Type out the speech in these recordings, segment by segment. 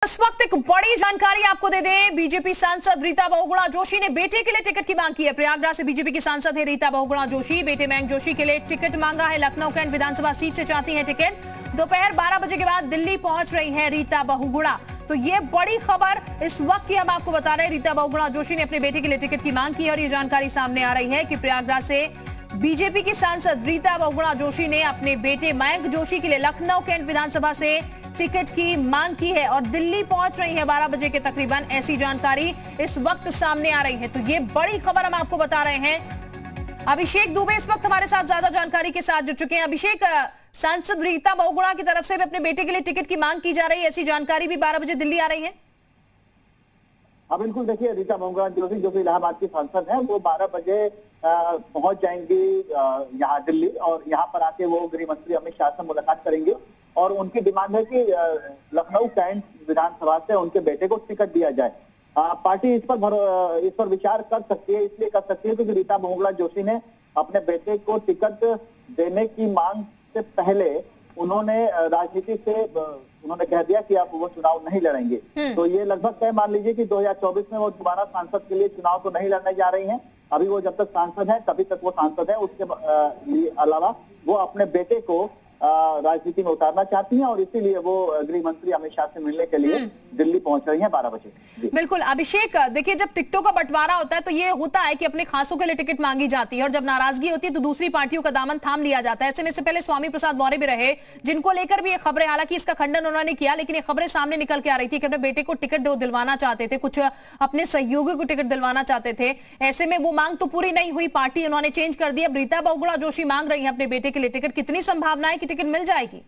इस वक्त एक बड़ी जानकारी आपको दे दें। बीजेपी सांसद रीता बहुगुणा जोशी ने बेटे के लिए टिकट की मांग की है। प्रयागराज से बीजेपी की सांसद है रीता बहुगुणा जोशी। बेटे मयंक जोशी के लिए टिकट मांगा है। लखनऊ कैंट विधानसभा सीट से चाहती हैं टिकट। दोपहर 12 बजे के बाद दिल्ली पहुंच रही हैं रीता बहुगुणा। तो ये बड़ी खबर इस वक्त की हम आपको बता रहे हैं। रीता बहुगुणा जोशी ने अपने बेटे के लिए टिकट की मांग की है और ये जानकारी सामने आ रही है कि प्रयागराज से बीजेपी की सांसद रीता बहुगुणा जोशी ने अपने बेटे मयंक जोशी के लिए लखनऊ कैंट विधानसभा से टिकट की मांग की है और दिल्ली पहुंच रही है 12 बजे के तकरीबन। ऐसी जानकारी इस वक्त सामने आ रही है। तो ये बड़ी खबर हम आपको बता रहे हैं। अभिषेक दुबे इस वक्त हमारे साथ ज्यादा जानकारी के साथ जुड़ चुके हैं। अभिषेक, सांसद रीता बहुगुणा की तरफ से भी अपने बेटे के लिए टिकट की मांग की जा रही है, ऐसी जानकारी भी 12 बजे दिल्ली आ रही है। हाँ बिल्कुल, देखिए रीता बहुगुणा जोशी जो कि इलाहाबाद की सांसद है, वो 12 बजे पहुंच जाएंगी यहाँ दिल्ली और यहाँ पर आके वो गृह मंत्री अमित शाह से मुलाकात करेंगे और उनकी डिमांड है कि लखनऊ कैंट विधानसभा से उनके बेटे को टिकट दिया जाए। पार्टी इस पर विचार कर सकती है, इसलिए कर सकती है क्योंकि रीता बहुगुणा जोशी ने अपने बेटे को टिकट देने की मांग से पहले उन्होंने राजनीति से उन्होंने कह दिया कि अब वो चुनाव नहीं लड़ेंगे। तो ये लगभग तय मान लीजिए कि 2024 में वो दोबारा सांसद के लिए चुनाव तो नहीं लड़ने जा रही हैं। अभी वो जब तक सांसद है तभी तक वो सांसद है। उसके अलावा वो अपने बेटे को राजनीति में उतारना चाहती हैं और इसीलिए वो गृह मंत्री अमित शाह से मिलने के लिए दिल्ली पहुंच रही हैं 12 बजे। बिल्कुल अभिषेक, देखिए जब टिकटों का बंटवारा होता है तो ये होता है कि अपने खासों के लिए टिकट मांगी जाती है और जब नाराजगी होती है तो दूसरी पार्टियों का दामन थाम लिया जाता है। ऐसे में से पहले स्वामी प्रसाद मौर्य भी रहे, जिनको लेकर भी ये खबरें, हालांकि इसका खंडन उन्होंने किया, लेकिन ये खबरें सामने निकल के आ रही थी कि अपने बेटे को टिकट दिलवाना चाहते थे, कुछ अपने सहयोगी को टिकट दिलवाना चाहते थे। ऐसे में वो मांग तो पूरी नहीं हुई, पार्टी उन्होंने चेंज कर दी। अब रीता बहुगुणा जोशी मांग रही है अपने बेटे के लिए टिकट। कितनी संभावना है कि टिकट मिल जाएगी?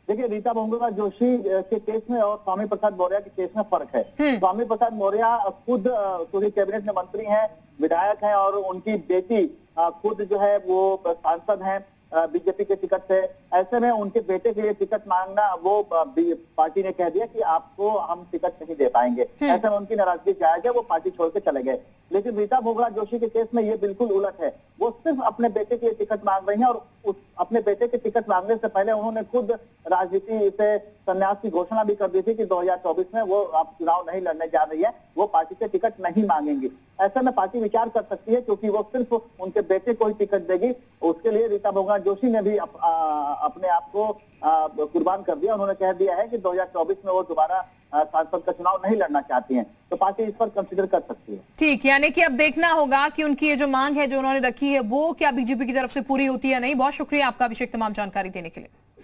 देखिए रीता बहुगुणा जोशी के केस में और स्वामी प्रसाद मौर्य के केस में फर्क है। स्वामी प्रसाद मौर्य खुद पूरी कैबिनेट में मंत्री हैं, विधायक हैं और उनकी बेटी खुद जो है वो सांसद हैं बीजेपी के टिकट से। ऐसे में उनके बेटे के लिए टिकट मांगना, वो पार्टी ने कह दिया कि आपको हम टिकट नहीं दे पाएंगे। ऐसे में उनकी नाराजगी जायज है, वो पार्टी छोड़ के चले गए। लेकिन रीता बहुगुणा जोशी के केस में ये बिल्कुल उलट है। वो सिर्फ अपने बेटे के लिए टिकट मांग रही हैं और अपने बेटे के टिकट मांगने से पहले उन्होंने खुद राजनीति से संन्यास की घोषणा भी कर दी थी कि 2024 में वो अब चुनाव नहीं लड़ने जा रही है, वो पार्टी से टिकट नहीं मांगेंगी। ऐसे में पार्टी विचार कर सकती है क्योंकि वो सिर्फ उनके बेटे को ही टिकट देगी। उसके लिए रीता बहुगुणा जोशी ने भी अपने आप को कुर्बान कर दिया। उन्होंने कह दिया है कि 2024 में वो दोबारा सांसद का चुनाव नहीं लड़ना चाहती हैं। तो पार्टी इस पर कंसीडर कर सकती है। ठीक, यानी कि अब देखना होगा कि उनकी ये जो मांग है जो उन्होंने रखी है वो क्या बीजेपी की तरफ से पूरी होती है या नहीं। बहुत शुक्रिया आपका अभिषेक तमाम जानकारी देने के लिए।